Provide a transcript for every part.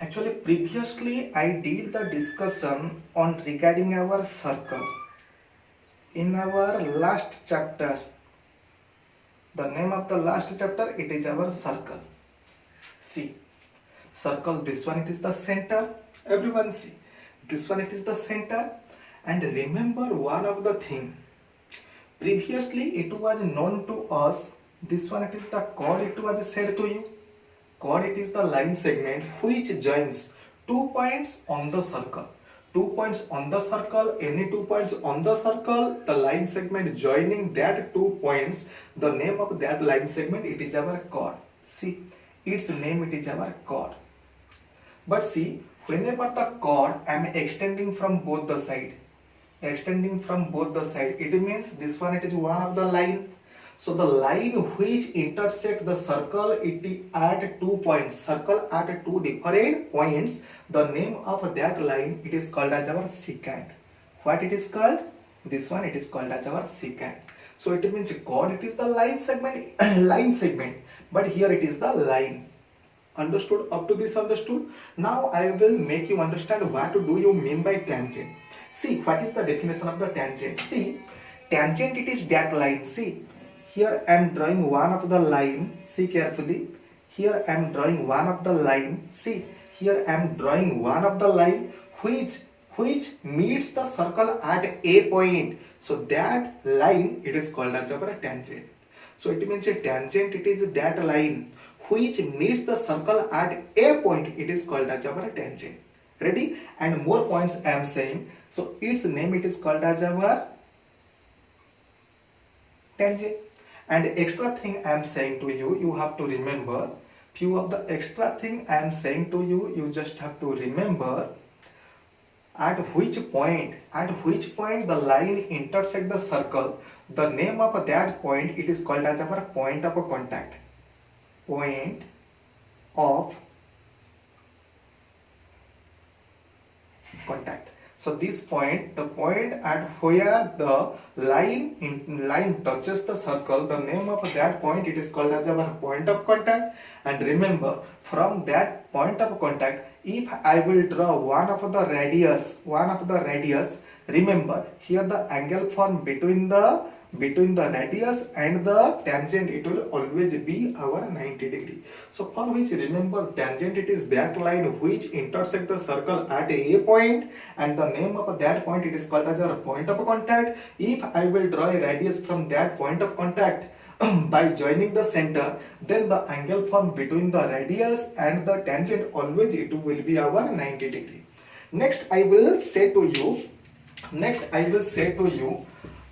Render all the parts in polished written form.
Actually, previously I did the discussion on regarding our circle. In our last chapter, the name of the last chapter, it is our circle. See, circle, this one it is the center. Everyone see, this one it is the center. And remember one of the thing. Previously it was known to us, this one it is the chord, it was said to you. Chord, it is the line segment which joins 2 points on the circle. 2 points on the circle, any 2 points on the circle, the line segment joining that 2 points, the name of that line segment, it is our chord. See, its name, it is our chord. But see, whenever the chord I am extending from both the side, it means this one, it is one of the line. So the line which intersect the circle, it is at 2 points. Circle at two different points. The name of that line, it is called as our secant. What it is called? This one, it is called as our secant. So it means chord, it is the line segment, but here it is the line. Understood? Up to this understood? Now I will make you understand what do you mean by tangent. See, what is the definition of the tangent? See, tangent, it is that line. See, here I am drawing one of the line. See carefully. Here I am drawing one of the line. See, here I am drawing one of the line which meets the circle at a point. So that line, it is called as our tangent. So it means a tangent, it is that line which meets the circle at a point. It is called as our tangent. Ready? And more points I am saying. So its name, it is called as our tangent. And extra thing I am saying to you, you have to remember. Few of the extra thing I am saying to you, you just have to remember at which point the line intersect the circle. The name of that point, it is called as our point of contact. Point of contact. So this point, the point at where the line touches the circle, the name of that point, it is called as our point of contact. And remember, from that point of contact, if I will draw one of the radius, remember here the angle formed between the radius and the tangent, it will always be our 90 degree. So for which, remember, tangent, it is that line which intersect the circle at a point, and the name of that point, it is called as our point of contact. If I will draw a radius from that point of contact by joining the center, then the angle formed between the radius and the tangent, always it will be our 90 degree. Next I will say to you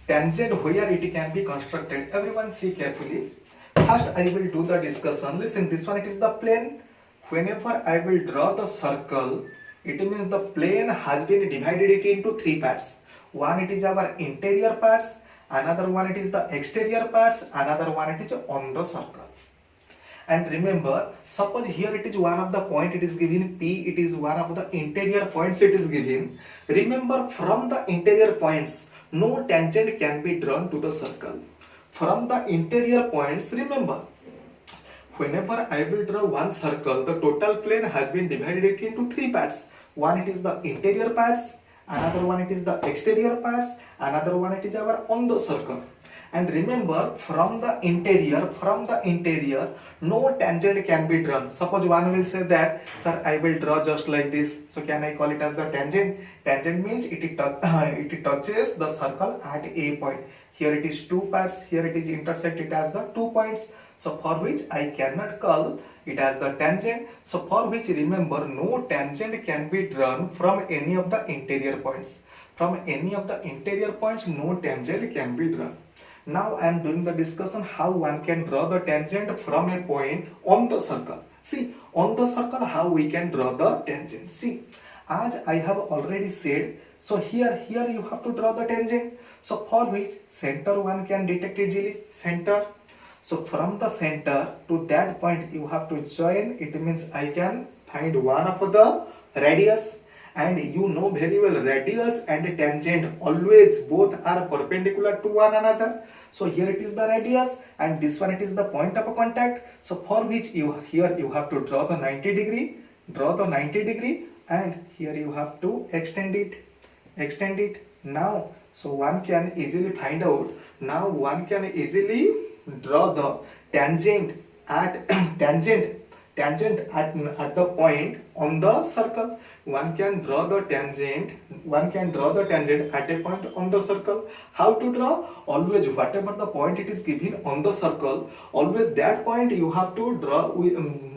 tangent where it can be constructed. Everyone see carefully. First I will do the discussion. Listen, this one, it is the plane. Whenever I will draw the circle, it means the plane has been divided it into three parts. One, it is our interior parts, another one, it is the exterior parts, another one, it is on the circle. And remember, suppose here it is one of the point, it is given P, it is one of the interior points, it is given. Remember, from the interior points, no tangent can be drawn to the circle. From the interior points, remember, whenever I will draw one circle, the total plane has been divided into three parts. One, it is the interior parts, another one, it is the exterior parts, another one, it is our on the circle. And remember, from the interior, no tangent can be drawn. Suppose one will say that, sir, I will draw just like this. So can I call it as the tangent? Tangent means it touches the circle at a point. Here it is two parts, here it is intersected as the 2 points. So for which I cannot call it as the tangent. So for which, remember, no tangent can be drawn from any of the interior points. From any of the interior points, no tangent can be drawn. Now I am doing the discussion how one can draw the tangent from a point on the circle. See, on the circle how we can draw the tangent. See, as I have already said, so here you have to draw the tangent. So for which, center one can detect easily, center. So from the center to that point you have to join. It means I can find one of the radius. And you know very well, radius and tangent always both are perpendicular to one another. So here it is the radius and this one it is the point of contact. So for which here you have to draw the 90 degree draw the 90 degree, and here you have to extend it. Now so one can easily find out, now one can easily draw the tangent at at the point on the circle. One can draw the tangent at a point on the circle. How to draw? Always whatever the point it is given on the circle, always that point you have to draw with,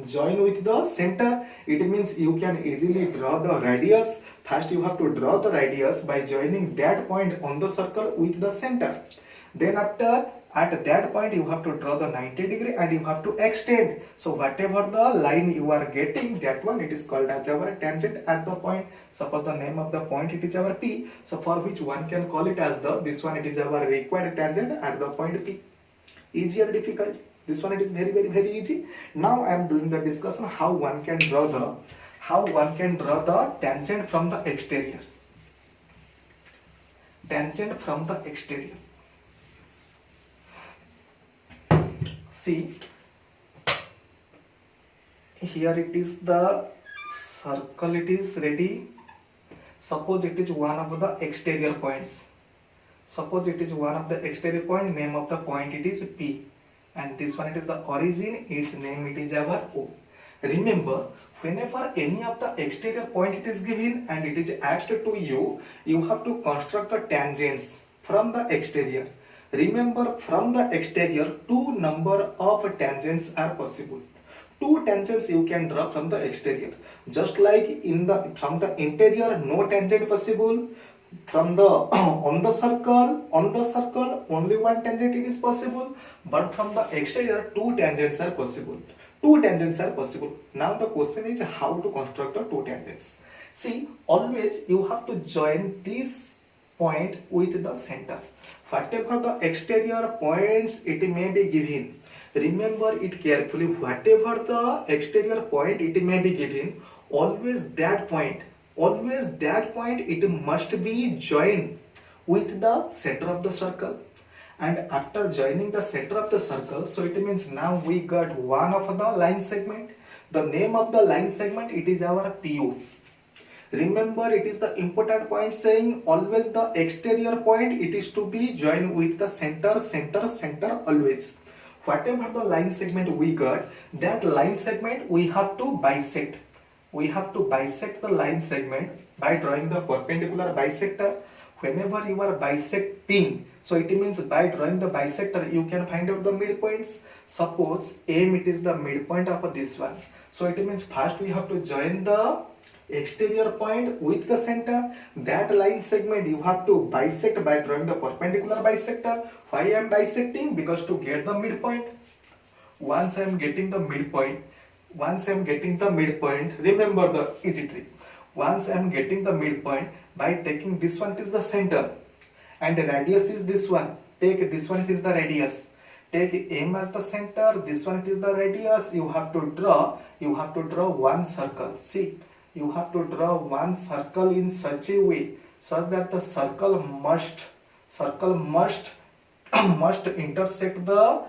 join with the center. It means you can easily draw the radius. First you have to draw the radius by joining that point on the circle with the center. Then after, at that point you have to draw the 90 degree and you have to extend. So whatever the line you are getting, that one it is called as our tangent at the point. Suppose the name of the point it is our P. So for which one can call it as the, this one it is our required tangent at the point P. Easy or difficult? This one it is very easy. Now I am doing the discussion how one can draw the tangent from the exterior. Tangent from the exterior. See, here it is the circle, it is ready. Suppose it is one of the exterior points. Suppose it is one of the exterior point, name of the point it is P. And this one it is the origin, its name it is our O. Remember, whenever any of the exterior point it is given and it is asked to you, you have to construct the tangents from the exterior. Remember, from the exterior, two number of tangents are possible. Two tangents you can draw from the exterior. Just like from the interior, no tangent possible. From the on the circle only one tangent it is possible. But from the exterior, two tangents are possible. Now the question is how to construct the two tangents. See, always you have to join this point with the center. Whatever the exterior points it may be given, remember it carefully, whatever the exterior point it may be given, always that point it must be joined with the center of the circle. And after joining the center of the circle, so it means now we got one of the line segment. The name of the line segment it is our PO. Remember, it is the important point saying always the exterior point it is to be joined with the center always. Whatever the line segment we got, that line segment we have to bisect. We have to bisect the line segment by drawing the perpendicular bisector. Whenever you are bisecting, so it means by drawing the bisector you can find out the midpoints. Suppose M it is the midpoint of this one. So it means first we have to join the exterior point with the center. That line segment you have to bisect by drawing the perpendicular bisector. Why I am bisecting? Because to get the midpoint. Once I am getting the midpoint, remember the easy trick. Once I am getting the midpoint, by taking this one is the center and the radius is this one, take this one is the radius. Take M as the center, this one is the radius. You have to draw one circle. See, you have to draw one circle in such a way so that the circle must intersect the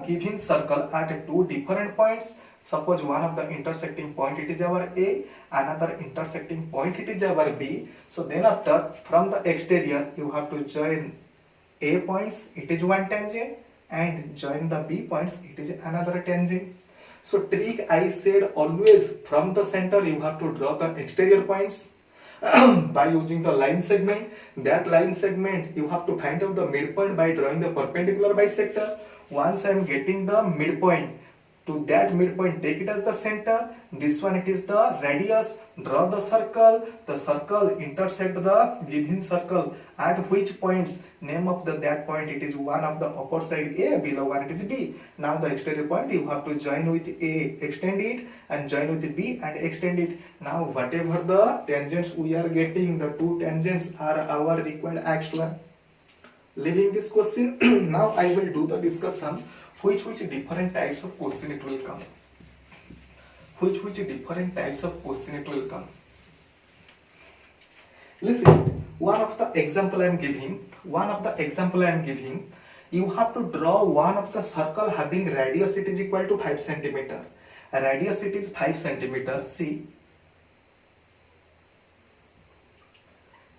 given circle at two different points. Suppose one of the intersecting point it is our A, another intersecting point it is our B. So then after, from the exterior you have to join A points, it is one tangent, and join the B points, it is another tangent. So trick I said, always from the center you have to draw the exterior points by using the line segment. That line segment you have to find out the midpoint by drawing the perpendicular bisector. Once I am getting the midpoint, to that midpoint take it as the center. This one it is the radius. Draw the circle intersect the given circle at which points, name of that point it is one of the upper side A, below one it is B. Now the exterior point you have to join with A, extend it, and join with B and extend it. Now whatever the tangents we are getting, the two tangents are our required action. Leaving this question, now I will do the discussion which different types of question it will come. Which different types of question it will come. Listen, one of the example I am giving, you have to draw one of the circle having radius it is equal to 5 centimeter radius it is 5 centimeter. See,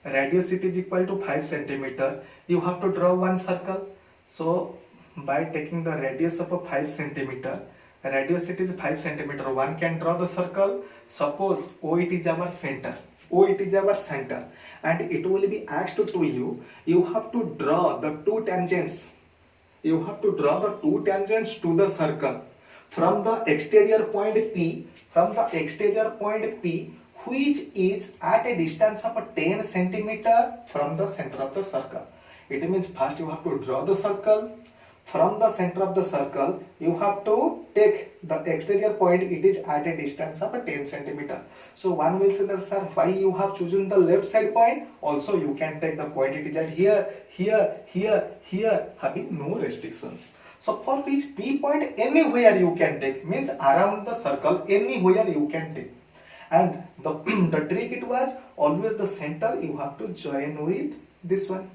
radius it is equal to 5 centimeter. You have to draw one circle. So by taking the radius of a 5 centimeter, radius it is 5 centimeter, one can draw the circle. Suppose O it is our center, O it is our center, and it will be asked to you, you have to draw the two tangents. You have to draw the two tangents to the circle from the exterior point P, from the exterior point P, which is at a distance of 10 centimeter from the center of the circle. It means first you have to draw the circle. From the center of the circle, you have to take the exterior point, it is at a distance of 10 centimeter. So one will say that, sir, why you have chosen the left side point? Also you can take the point, it is at here, here, here, here, having no restrictions. So for which P point anywhere you can take, means around the circle anywhere you can take. And the, the trick it was always the center you have to join with this one.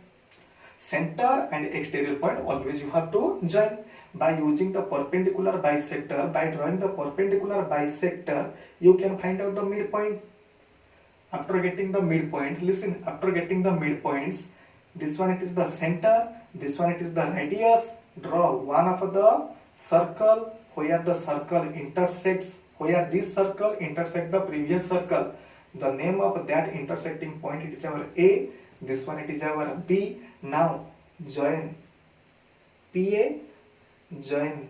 Center and exterior point always you have to join by using the perpendicular bisector. By drawing the perpendicular bisector, you can find out the midpoint. After getting the midpoint, listen, after getting the midpoints, this one it is the center, this one it is the radius. Draw one of the circle where the circle intersects, where this circle intersects the previous circle. The name of that intersecting point it is our A, this one it is our B. Now join PA, join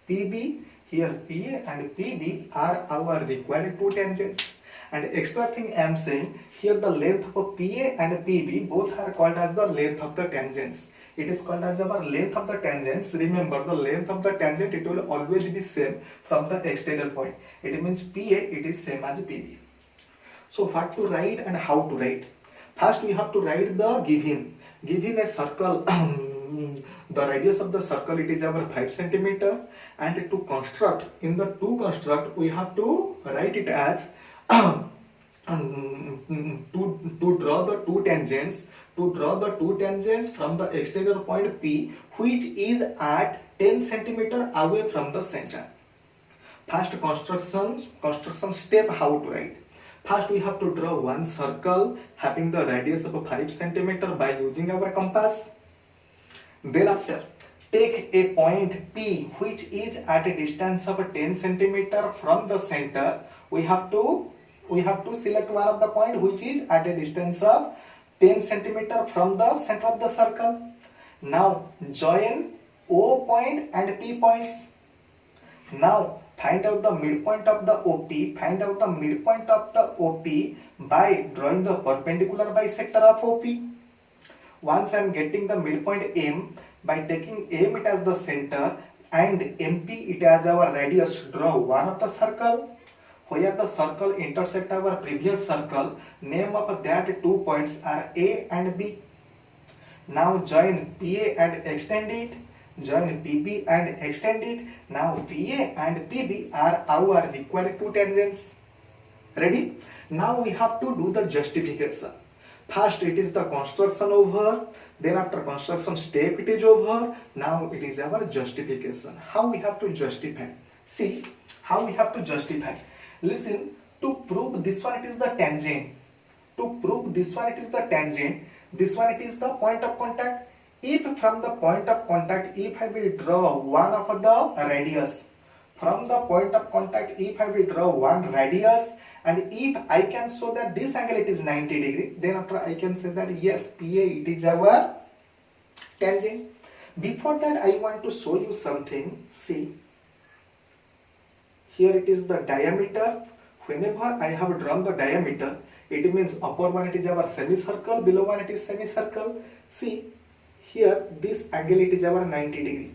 PB. Here PA and PB are our required two tangents. And extra thing I am saying, here the length of PA and PB both are called as the length of the tangents. It is called as our length of the tangents. Remember, the length of the tangent it will always be same from the exterior point. It means PA it is same as PB. So what to write and how to write? First we have to write the give him a circle. The radius of the circle it is our 5 centimeter, and to construct, in the to construct we have to write it as to draw the two tangents, from the exterior point P, which is at 10 centimeter away from the center. First construction step, how to write. First we have to draw one circle having the radius of 5 centimeter by using our compass. Thereafter take a point P which is at a distance of 10 centimeter from the center. We have to select one of the point which is at a distance of 10 centimeter from the center of the circle. Now join O point and P points. Now find out the midpoint of the OP, by drawing the perpendicular bisector of OP. Once I am getting the midpoint M, by taking M it as the center and MP it as our radius, draw one of the circle where the circle intersect our previous circle. Name of that two points are A and B. Now join PA and extend it. Join PB and extend it. Now PA and PB are our required two tangents. Ready? Now we have to do the justification. First it is the construction over, then after construction step it is over. Now it is our justification. How we have to justify? See how we have to justify. Listen, to prove this one it is the tangent. To prove this one it is the tangent, this one it is the point of contact. If from the point of contact, if I will draw one of the radius, from the point of contact, if I will draw one radius, and if I can show that this angle it is 90 degree, then after I can say that yes, PA it is our tangent. Before that I want to show you something. See, here it is the diameter. Whenever I have drawn the diameter, it means upper one it is our semicircle, below one it is semicircle. See, here this angle it is our 90 degree.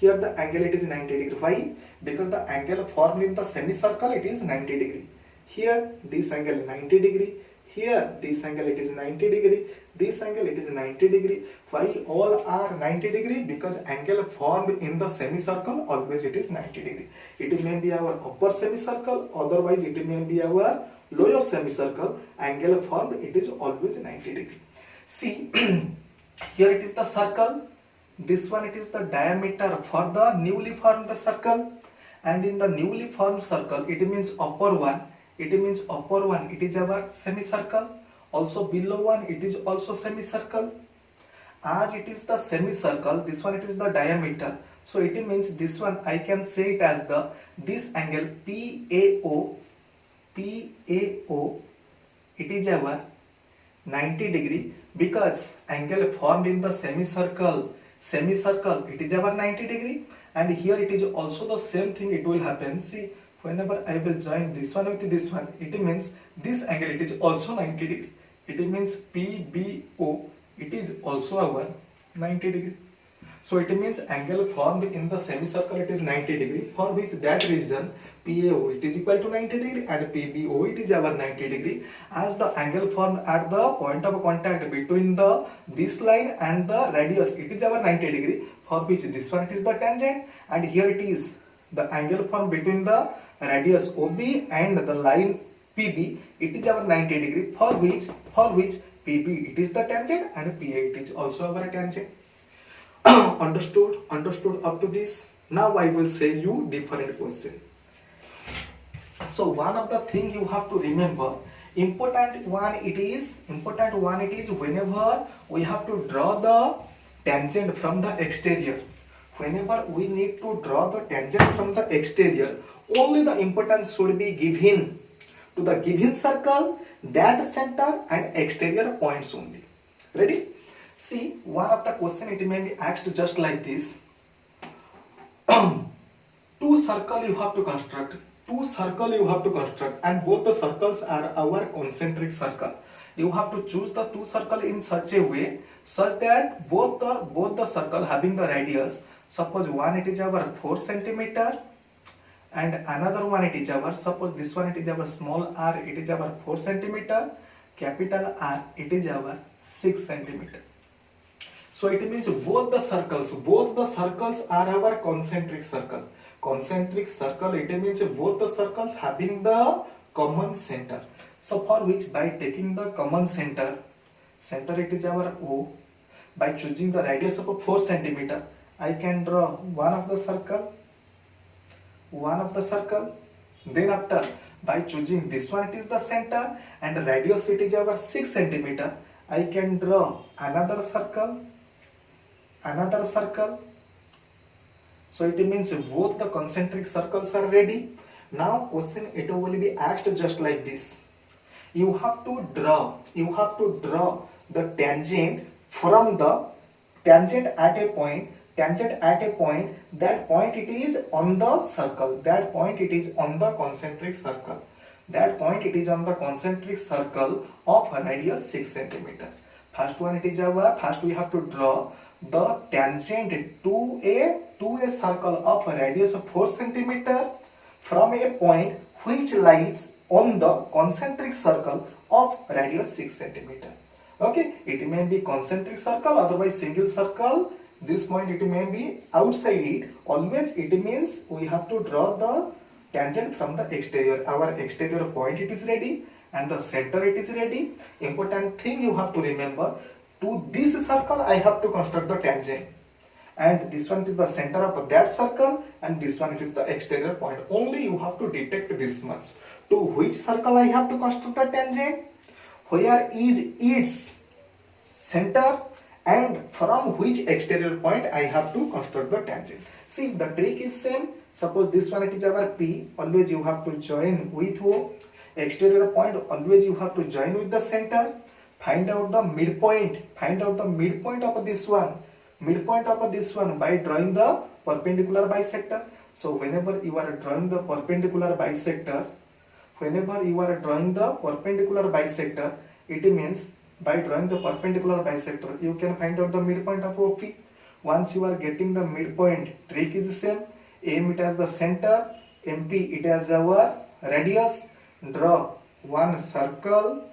Here the angle it is 90 degree. Why? Because the angle formed in the semicircle it is 90 degree. Here this angle 90 degree. Here this angle it is 90 degree. This angle it is 90 degree. Why all are 90 degree? Because angle formed in the semicircle always it is 90 degree. It may be our upper semicircle, otherwise it may be our lower semicircle. Angle formed it is always 90 degree. See, here it is the circle. This one it is the diameter for the newly formed circle. and in the newly formed circle it means upper one, it is our semicircle. Also below one it is also semicircle. As it is the semicircle, this one it is the diameter, so it means this one I can say it as the this angle PAO, it is our 90 degree, because angle formed in the semicircle it is our 90 degree, and here it is also the same thing it will happen. See, whenever I will join this one with this one, it means this angle it is also 90 degree, it means PBO it is also our 90 degree. So it means angle formed in the semicircle it is 90 degree, for which that reason PAO it is equal to 90 degree and PBO it is our 90 degree, as the angle formed at the point of contact between the this line and the radius it is our 90 degree, for which this one it is the tangent, and here it is the angle formed between the radius OB and the line PB it is our 90 degree, for which PB it is the tangent and PA it is also our tangent. Understood up to this? Now I will say you different question. So one of the thing you have to remember, important one it is whenever we have to draw the tangent from the exterior, whenever we need to draw the tangent from the exterior, only the importance should be given to the given circle, that center and exterior points only. Ready? See, one of the question it may be asked just like this. Two circle you have to construct, and both the circles are our concentric circle. You have to choose the two circle in such a way such that both the circle having the radius, suppose one it is our 4 centimeter and another one it is our, suppose this one it is our small r, it is our 4 centimeter, capital R it is our 6 centimeter. So it means both the circles are our concentric circle. Concentric circle, it means both the circles having the common center. So for which, by taking the common center it is our O, by choosing the radius of 4 centimeter, I can draw one of the circle. Then after, by choosing this one it is the center and the radius it is our 6 centimeter, I can draw another circle. So it means both the concentric circles are ready. Now question it will be asked just like this. You have to draw the tangent from the tangent at a point, that point it is on the circle, that point it is on the concentric circle, of radius 6 centimeter. First we have to draw the tangent to a circle of radius of 4 centimeter from a point which lies on the concentric circle of radius 6 centimeter. Okay, it may be concentric circle, otherwise single circle. This point it may be outside it. Always it means we have to draw the tangent from the exterior. Our exterior point it is ready and the center it is ready. Important thing you have to remember, to this circle I have to construct the tangent, and this one is the center of that circle and this one it is the exterior point. Only you have to detect this much. To which circle I have to construct the tangent, where is its center, and from which exterior point I have to construct the tangent. See, the trick is same. Suppose this one it is our P, always you have to join with O. Exterior point, always you have to join with the center. Find out the midpoint of this one, by drawing the perpendicular bisector. So whenever you are drawing the perpendicular bisector, it means by drawing the perpendicular bisector you can find out the midpoint of OP. Once you are getting the midpoint, trick is the same. Aim it as the center, MP it as our radius. Draw one circle,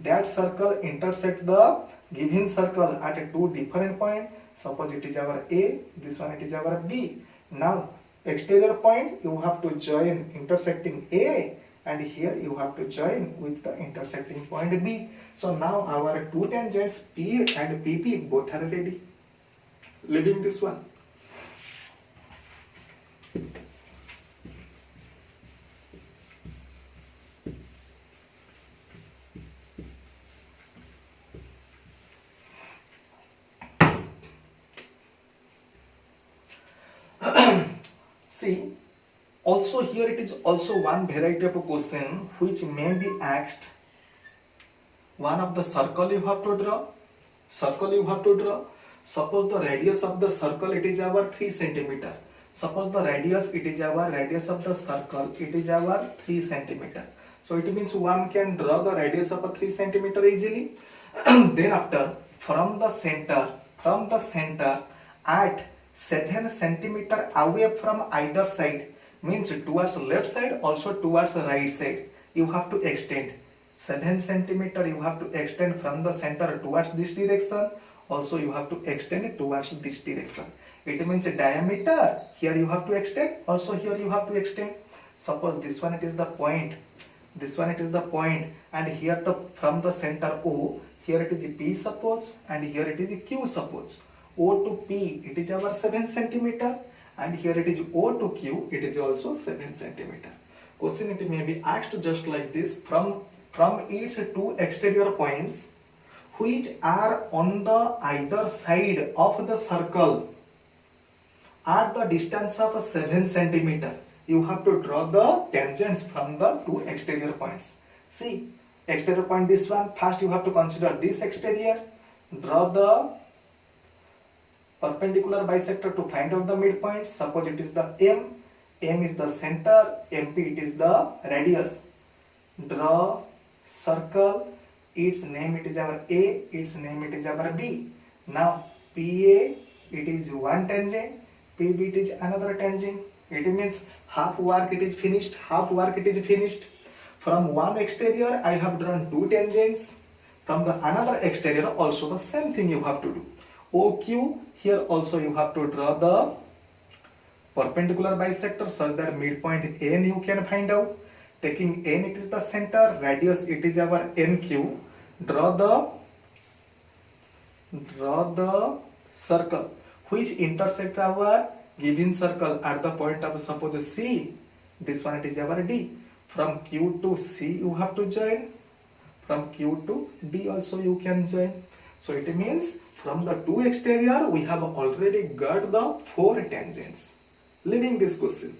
that circle intersect the given circle at two different points. Suppose it is our A, this one it is our B. Now exterior point you have to join intersecting A, and here you have to join with the intersecting point B. So now our two tangents P and PP both are ready. Leaving this one. See, also here it is also one variety of a question which may be asked. One of the circle you have to draw. Circle you have to draw. Suppose the radius of the circle it is our 3 centimeter. Suppose the radius it is our radius of the circle it is our 3 centimeter. So it means one can draw the radius of a 3 centimeter easily. Then after from the center at 7 centimeter away from either side, means towards left side also towards right side, you have to extend 7 centimeter. You have to extend from the center towards this direction, also you have to extend it towards this direction. It means diameter here you have to extend, also here you have to extend. Suppose this one it is the point, this one it is the point, and here the from the center O, here it is P suppose, and here it is Q suppose. O to P it is our 7 centimeter, and here it is O to Q it is also 7 centimeter. Question it may be asked just like this: from its two exterior points which are on the either side of the circle at the distance of 7 centimeter, you have to draw the tangents from the two exterior points. See, exterior point this one, first you have to consider this exterior, draw the perpendicular bisector to find out the midpoint. Suppose it is the M is the center, MP it is the radius. Draw circle, its name it is our A, its name it is our B. Now PA it is one tangent, PB it is another tangent. It means half work it is finished, half work it is finished. From one exterior I have drawn two tangents, from the another exterior also the same thing you have to do. OQ, here also you have to draw the perpendicular bisector such that midpoint N you can find out. Taking N it is the center, radius it is our NQ. Draw the circle which intersect our given circle at the point of suppose C. This one it is our D. From Q to C you have to join. From Q to D also you can join. So it means from the two exterior we have already got the 4 tangents. Leaving this question.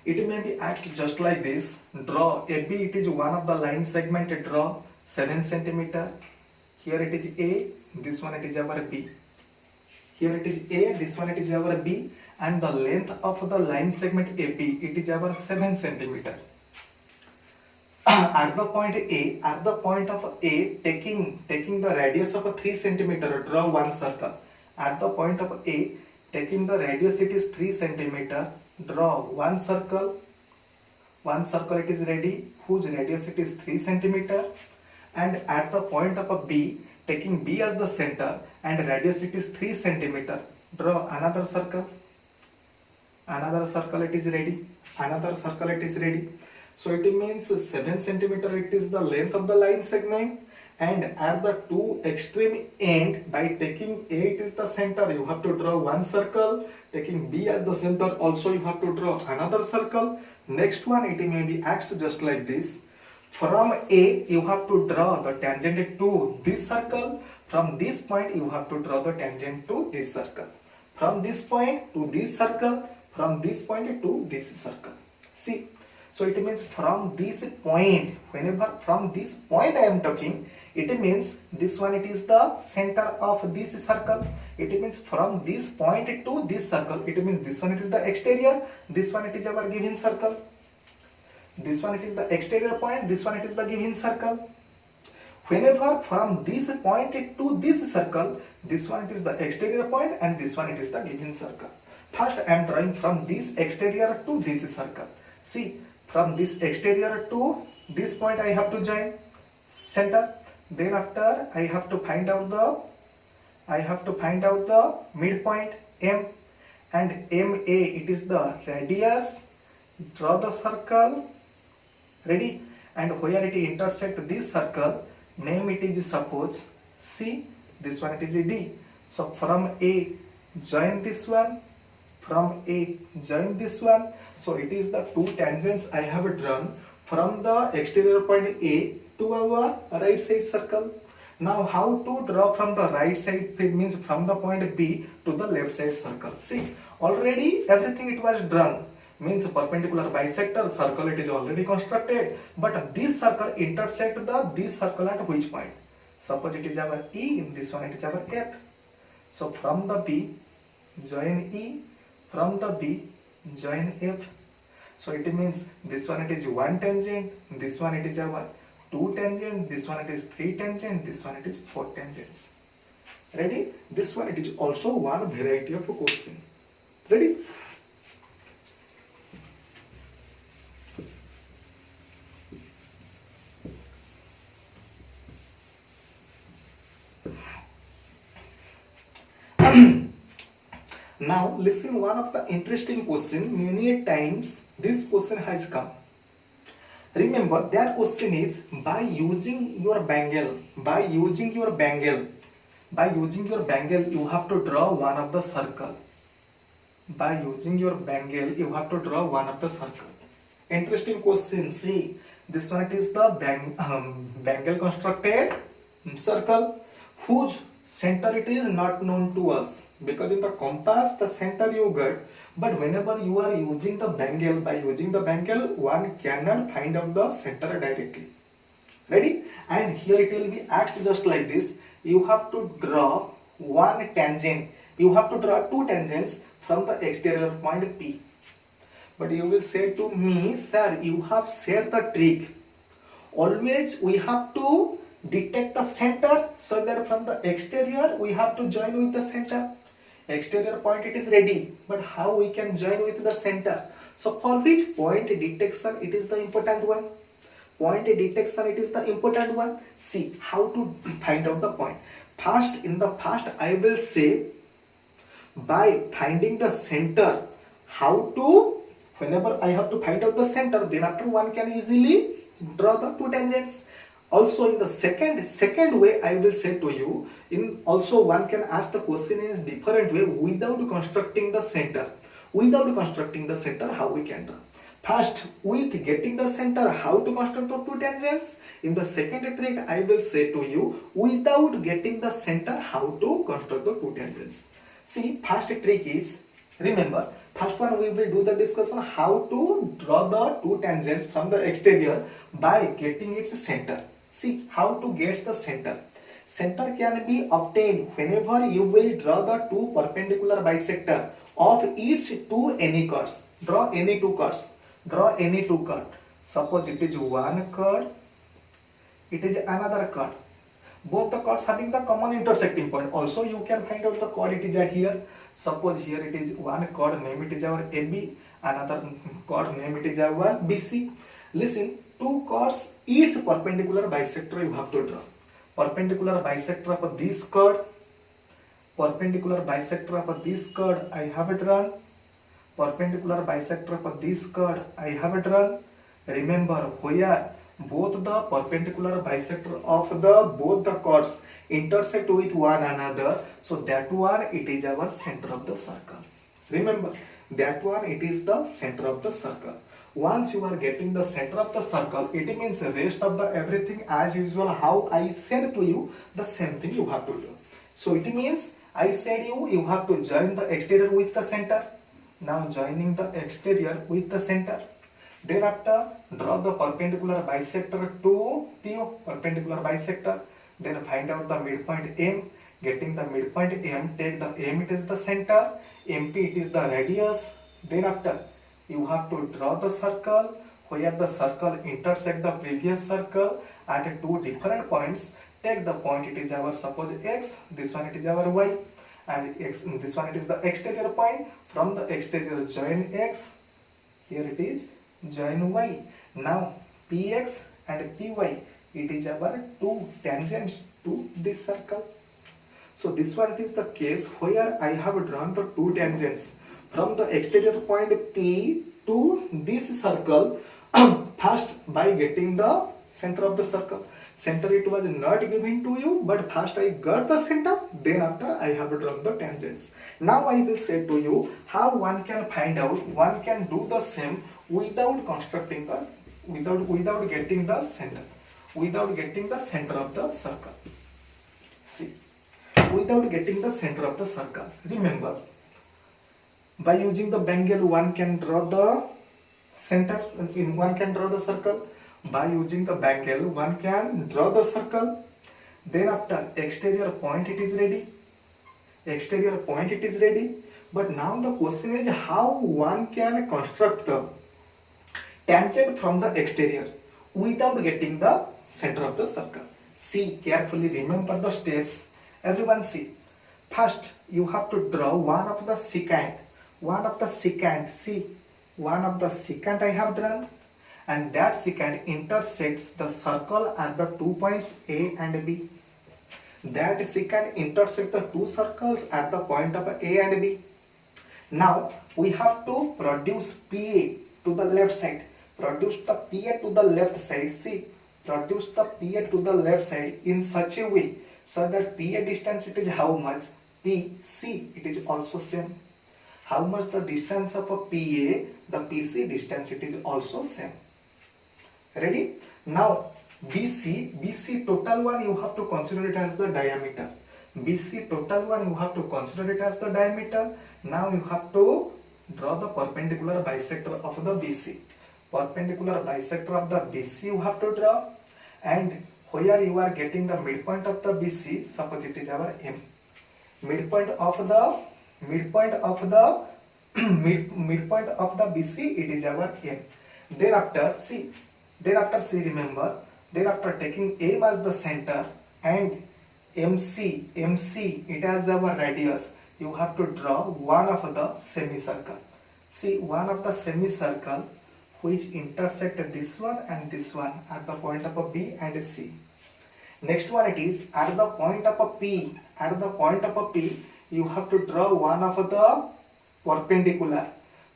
It may be asked just like this: draw AB, it is one of the line segment, draw 7 centimeter. Here it is A, this one it is our B. Here it is A, this one it is our B, and the length of the line segment AB it is our 7 centimeter. At the point of A, taking the radius of 3 centimeter, draw one circle. At the point of A, taking the radius it is 3 centimeter, draw one circle. One circle it is ready, whose radius it is 3 centimeter. And at the point of B, taking B as the center and radius it is 3 centimeter, draw another circle. Another circle it is ready. Another circle it is ready. So it means 7 centimeter it is the length of the line segment, and at the two extreme end, by taking A it is the center, you have to draw one circle. Taking B as the center also you have to draw another circle. Next one it may be asked just like this: from A you have to draw the tangent to this circle. From this point you have to draw the tangent to this circle. From this point to this circle. From this point to this circle. See, so it means from this point, whenever from this point I am talking, it means this one it is the center of this circle. It means from this point to this circle, it means this one it is the exterior, this one it is our given circle. This one it is the exterior point, this one it is the given circle. Whenever from this point to this circle, this one it is the exterior point and this one it is the given circle. First I am drawing from this exterior to this circle. See, from this exterior to this point I have to join center. Then after I have to find out the midpoint M, and MA it is the radius. Draw the circle. ready, and where it intersect this circle, name it is suppose C, this one it is D. So from A join this one, from A join this one. So it is the two tangents I have drawn from the exterior point A to our right side circle. Now how to draw from the right side means from the point B to the left side circle. See, already everything it was drawn, means perpendicular bisector circle it is already constructed, but this circle intersect this circle at which point? Suppose it is our E, in this one it is our F. So from the B join E, from the B join F. So it means this one it is one tangent, this one it is our two tangent, this one it is three tangent, this one it is four tangents. Ready? This one it is also one variety of a question. Ready? Now listen, one of the interesting question, many times this question has come. Remember that question is by using your bangle, you have to draw one of the circle. By using your bangle you have to draw one of the circle. Interesting question. See, this one it is the bangle constructed circle whose center it is not known to us, because in the compass the center you get, but whenever you are using the bangle, by using the bangle one cannot find out the center directly. Ready? And here it will be asked just like this. You have to draw one tangent, you have to draw two tangents from the exterior point P. But you will say to me, sir, you have said the trick, always we have to detect the center, so that from the exterior we have to join with the center. Exterior point it is ready, but how we can join with the center? So for which point detection it is the important one. Point detection it is the important one. See how to find out the point. First, in the first I will say by finding the center, how to, whenever I have to find out the center, then after one can easily draw the two tangents. Also in the second way I will say to you, in also one can ask the question in a different way without constructing the center. Without constructing the center, how we can draw? First, with getting the center, how to construct the two tangents? In the second trick I will say to you, without getting the center, how to construct the two tangents. See, first trick is, remember, first one we will do the discussion how to draw the two tangents from the exterior by getting its center. See how to get the center. Center can be obtained whenever you will draw the two perpendicular bisector of each two any chords. Draw any two chords. Draw any two chord. Suppose it is one chord, it is another chord. Both the chords having the common intersecting point. Also you can find out the chord it is at here. Suppose here it is one chord, name it is our AB, another chord, name it is our BC. Listen, two chords, each perpendicular bisector you have to draw. Perpendicular bisector of this chord, perpendicular bisector of this chord I have drawn, perpendicular bisector of this chord I have drawn. Remember, where both the perpendicular bisector of the both the chords intersect with one another, so that one it is our center of the circle. Remember, that one it is the center of the circle. Once you are getting the center of the circle, it means the rest of the everything as usual how I said to you, the same thing you have to do. So it means I said you have to join the exterior with the center. Now joining the exterior with the center. Thereafter draw the perpendicular bisector to PO, perpendicular bisector. Then find out the midpoint M. Getting the midpoint M, take the M it is the center, MP it is the radius. Thereafter you have to draw the circle where the circle intersect the previous circle at two different points. Take the point it is our suppose X, this one it is our Y, and X, this one it is the exterior point. From the exterior join X, here it is join Y. Now PX and PY it is our two tangents to this circle. So this one is the case where I have drawn the two tangents from the exterior point P to this circle First, by getting the center of the circle. Center it was not given to you, but first I got the center, then after I have drawn the tangents. Now I will say to you how one can find out, one can do the same without constructing the, without getting the center, without getting the center of the circle. See, without getting the center of the circle. Remember, by using the bangle one can draw the center, one can draw the circle. By using the bangle one can draw the circle. Then after exterior point it is ready. Exterior point it is ready. But now the question is how one can construct the tangent from the exterior without getting the center of the circle. See carefully, remember the steps. Everyone see. First you have to draw one of the secant. One of the secant. See, one of the secant I have drawn. And that secant intersects the circle at the 2 points A and B. That secant intersects the two circles at the point of A and B. Now we have to produce PA to the left side. Produce the PA to the left side. See, produce the PA to the left side in such a way so that PA distance it is how much? PC it is also same. How much the distance of a PA, the PC distance it is also same. Ready? Now BC total one you have to consider it as the diameter. BC total one you have to consider it as the diameter. Now you have to draw the perpendicular bisector of the BC. Perpendicular bisector of the BC you have to draw, and where you are getting the midpoint of the BC, suppose it is our M. Midpoint of the midpoint of the BC it is our M. Thereafter see. Thereafter see, remember, thereafter taking M as the center and MC it as our radius, you have to draw one of the semicircle. See, one of the semicircle which intersect this one and this one at the point of a B and C. Next one it is at the point of a P. At the point of a P, you have to draw one of the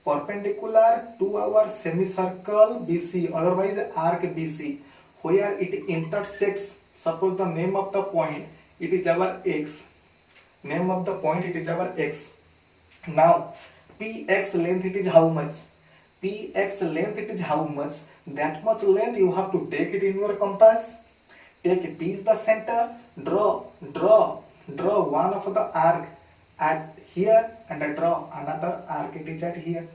perpendicular to our semicircle BC, otherwise arc BC, where it intersects. Suppose the name of the point it is our X. Name of the point it is our X. Now PX length it is how much? PX length it is how much? That much length you have to take it in your compass. Take P is the center. Draw one of the arc at here and draw another arc it is at here.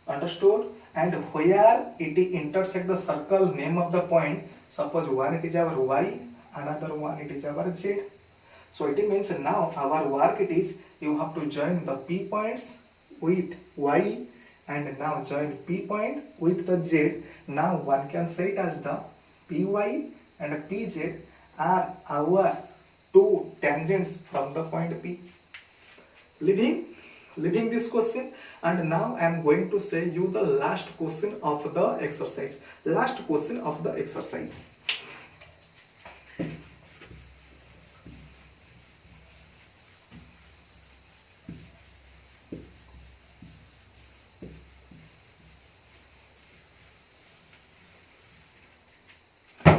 Understood? And where it intersect the circle, name of the point, suppose one it is our Y, another one it is our Z. So it means now our work it is you have to join the P points with Y and now join P point with the Z. Now one can say it as the PY and PZ are our two tangents from the point P. Leaving this question, and now I am going to say you the last question of the exercise. Last question of the exercise.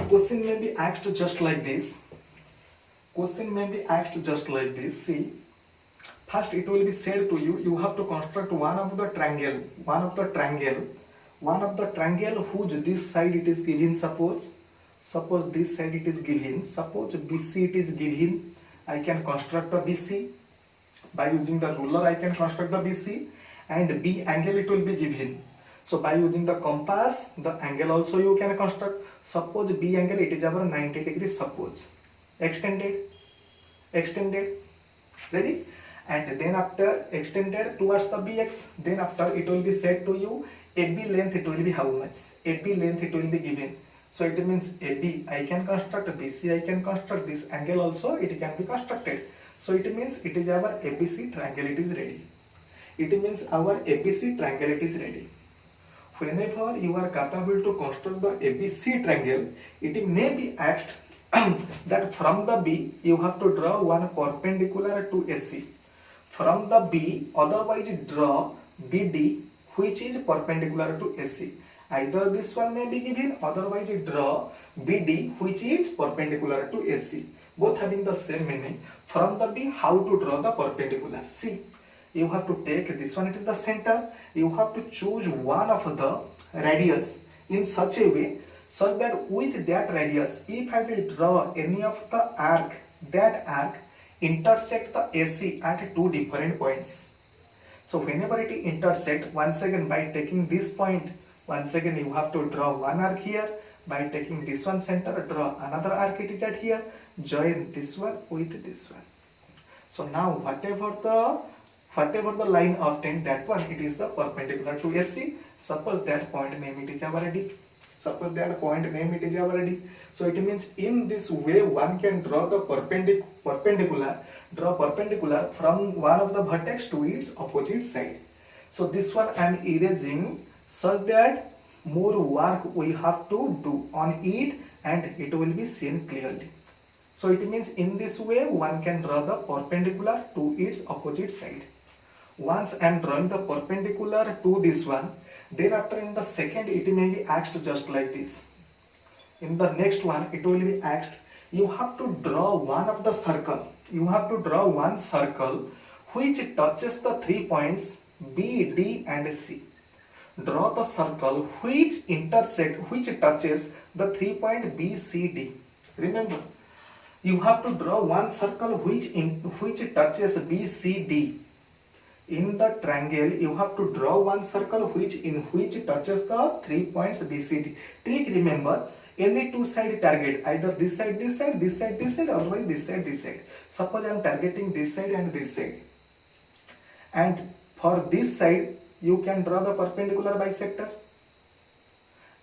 Question may be asked just like this. Question may be asked just like this. See. First it will be said to you, you have to construct one of the triangle whose this side it is given, suppose this side it is given, suppose BC it is given, I can construct the BC, by using the ruler I can construct the BC, and B angle it will be given. So by using the compass, the angle also you can construct, suppose B angle it is our 90 degrees, suppose, extended, ready? And then after extended towards the BX, then after it will be said to you AB length it will be how much? AB length it will be given. So it means AB I can construct, BC I can construct, this angle also it can be constructed. So it means it is our ABC triangle it is ready. It means our ABC triangle it is ready. Whenever you are capable to construct the ABC triangle, it may be asked that from the B you have to draw one perpendicular to AC. From the B, otherwise draw BD which is perpendicular to AC. Either this one may be given, otherwise you draw BD which is perpendicular to AC. Both having the same meaning. From the B, how to draw the perpendicular? See, you have to take this one, it is the center. You have to choose one of the radius in such a way such that with that radius, if I will draw any of the arc, that arc intersect the AC at two different points. So whenever it intersect, once again by taking this point, once again you have to draw one arc here. By taking this one center, draw another arc, it is at here. Join this one with this one. So now whatever the line obtained, that one it is the perpendicular to AC. Suppose that point name it is our D. Suppose that point name it is our D. So it means in this way one can draw the perpendicular from one of the vertex to its opposite side. So this one I am erasing such that more work we have to do on it and it will be seen clearly. So it means in this way one can draw the perpendicular to its opposite side. Once I am drawing the perpendicular to this one, then after in the second it may be asked just like this. In the next one it will be asked, you have to draw one of the circle. You have to draw one circle which touches the 3 points B, D and C. Draw the circle which touches the 3 point B, C, D. Remember, you have to draw one circle which touches B, C, D. In the triangle, you have to draw one circle which touches the 3 points B, C, D. Trick, remember, any two side target, either this side, otherwise this side. Suppose I am targeting this side and this side. And for this side, you can draw the perpendicular bisector.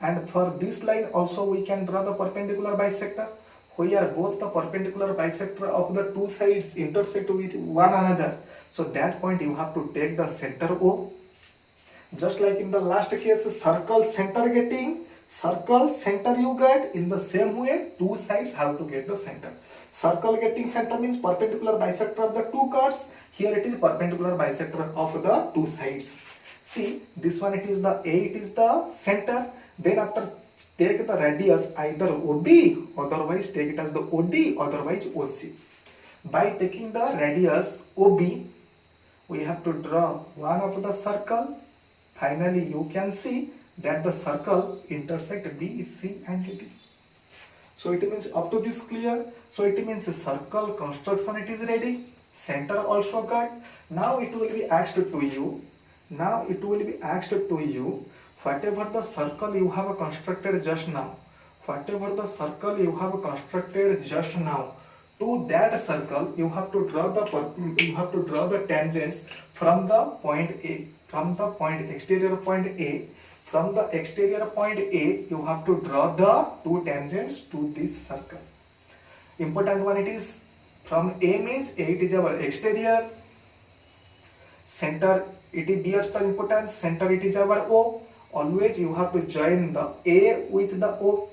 And for this line also we can draw the perpendicular bisector, where both the perpendicular bisector of the two sides intersect with one another. So that point you have to take the center O. Just like in the last case, circle center you get, in the same way two sides have to get the center. Circle getting center means perpendicular bisector of the two chords. Here it is perpendicular bisector of the two sides. See, this one it is the A, it is the center. Then after take the radius either OB, otherwise take it as the OD, otherwise OC. By taking the radius OB, we have to draw one of the circle. Finally, you can see that the circle intersect B, C and D. So it means up to this clear. So it means circle construction it is ready. Center also got. Now it will be asked to you. Whatever the circle you have constructed just now, to that circle you have to draw the tangents from the point A, exterior point A. From the exterior point A, you have to draw the two tangents to this circle. Important one it is, from A means A it is our exterior, center it bears the importance, center it is our O. Always you have to join the A with the O.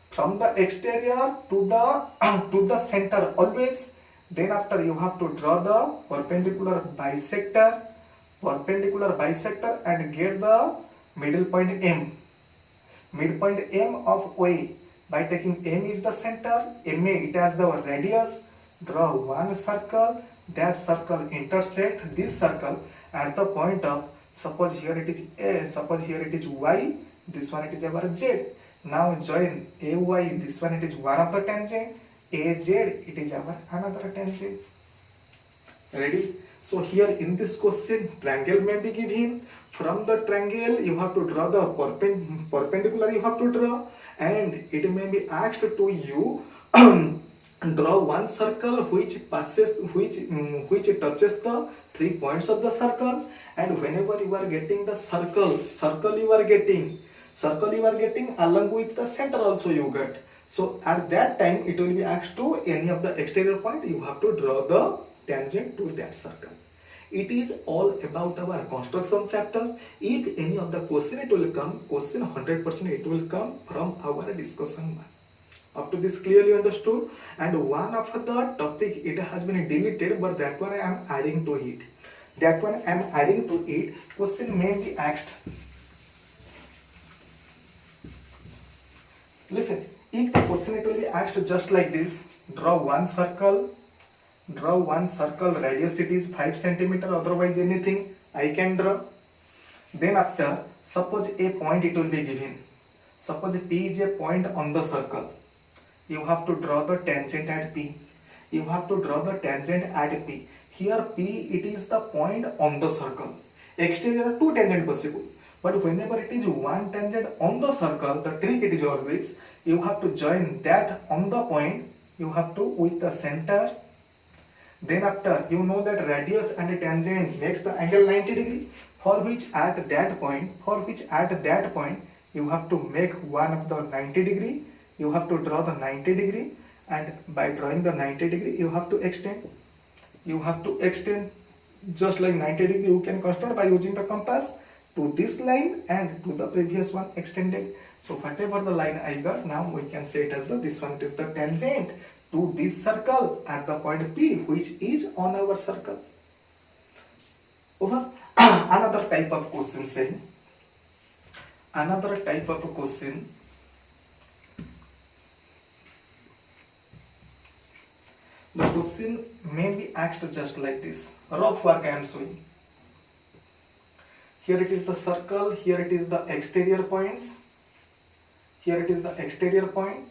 From the exterior to the center always. Then after you have to draw the perpendicular bisector and get the middle point M. Midpoint M of OA. By taking M is the center, MA it has the radius. Draw one circle. That circle intersect this circle at the point of, suppose here it is A, suppose here it is Y, this one it is our Z. Now join AY, this one it is one of the tangent, AZ it is our another tangent. Ready? So here in this question, triangle may be given. From the triangle you have to draw the perpendicular you have to draw, and it may be asked to you draw one circle which touches the 3 points of the circle. And whenever you are getting the circle you are getting along with the center also you get. So at that time it will be asked to any of the exterior point, you have to draw the tangent to that circle. It is all about our construction chapter. If any of the question it will come, question 100% it will come from our discussion. Up to this clearly understood? And one of the topic it has been deleted, but that one I am adding to it. Question may be asked. Listen, if the question it will be asked just like this, draw one circle, radius it is 5 centimeter, otherwise anything I can draw. Then after, suppose a point it will be given. Suppose P is a point on the circle. You have to draw the tangent at P. You have to draw the tangent at P. Here P it is the point on the circle. Exterior two tangent possible. But whenever it is one tangent on the circle, the trick it is always you have to join that on the point. You have to with the center. Then after you know that radius and tangent makes the angle 90 degree. For which at that point you have to make one of the 90 degree. You have to draw the 90 degree, and by drawing the 90 degree you have to extend. Just like 90 degree you can construct by using the compass to this line and to the previous one extended. So whatever the line I got, now we can say it as this one is the tangent to this circle at the point P, which is on our circle. Over. Another type of question saying, the question may be asked just like this. Rough work I am showing. Here it is the circle, here it is the exterior points. Here it is the exterior point.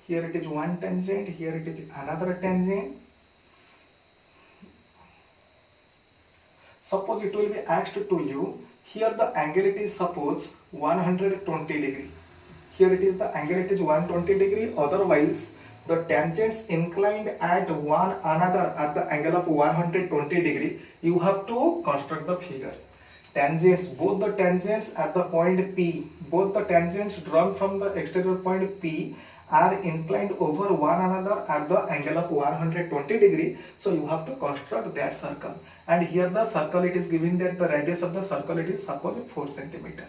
Here it is one tangent, here it is another tangent. Suppose it will be asked to you, here the angle it is suppose 120 degree. Here it is the angle it is 120 degree, otherwise the tangents inclined at one another at the angle of 120 degree. You have to construct the figure. Tangents, both the tangents at the point P, both the tangents drawn from the exterior point P are inclined over one another at the angle of 120 degree. So you have to construct that circle. And here the circle it is given that the radius of the circle it is suppose 4 centimeter.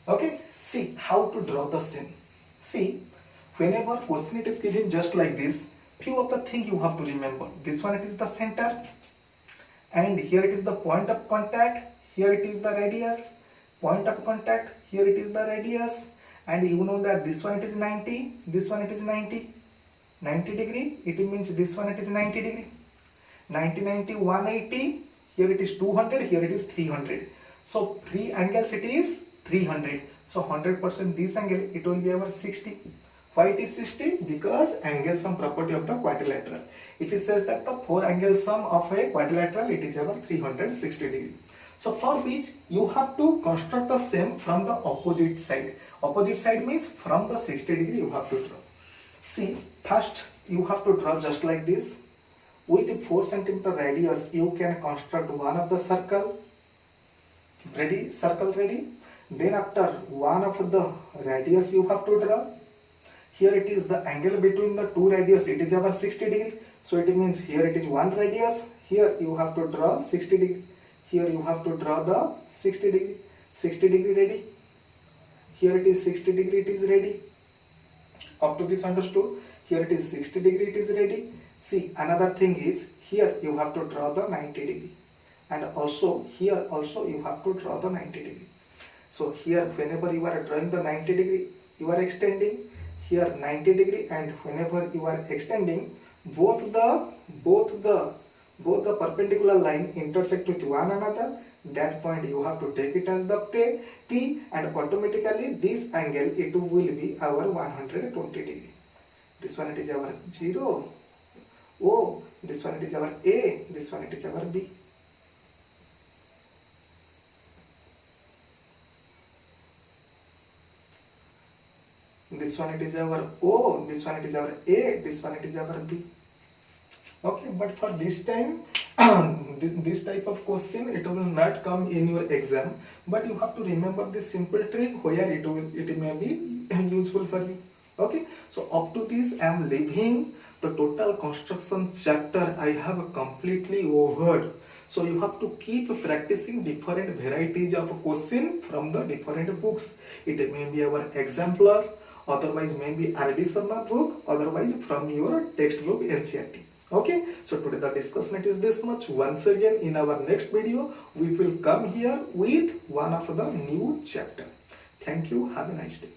Okay, see how to draw the scene. See, whenever question it is given just like this, few of the things you have to remember. This one it is the center, and here it is the point of contact, here it is the radius, point of contact, here it is the radius, and you know that this one it is 90, this one it is 90 degree, it means this one it is 90 degree, 90, 180, here it is 200, here it is 300. So three angles it is 300. So 100% this angle it will be our 60. Why it is 60? Because angle sum property of the quadrilateral. It is says that the four angle sum of a quadrilateral it is our 360 degree. So for which you have to construct the same from the opposite side. Opposite side means from the 60 degree you have to draw. See, first you have to draw just like this. With the 4 centimeter radius you can construct one of the circle. Ready? Circle ready? Then after one of the radius you have to draw. Here it is the angle between the two radius, it is our 60 degree. So it means here it is one radius, here you have to draw 60 degree. Here you have to draw the 60 degree. 60 degree ready. Here it is 60 degree, it is ready. Up to this understood? Here it is 60 degree, it is ready. See, another thing is, here you have to draw the 90 degree. And also, here also you have to draw the 90 degree. So here whenever you are drawing the 90 degree, you are extending. Here 90 degree, and whenever you are extending, both the perpendicular line intersect with one another. That point you have to take it as the P, and automatically this angle it will be our 120 degree. This one it is our 0, O, this one it is our A, this one it is our B. This one it is our O, this one it is our A, this one it is our B. Okay, but for this time, this type of question, it will not come in your exam. But you have to remember this simple trick where it may be useful for you. Okay, so up to this, I am leaving the total construction chapter. I have completely over. So you have to keep practicing different varieties of question from the different books. It may be our exemplar, otherwise maybe R.D. Sharma book, otherwise from your textbook NCERT. Okay, so today the discussion is this much. Once again, in our next video, we will come here with one of the new chapter. Thank you. Have a nice day.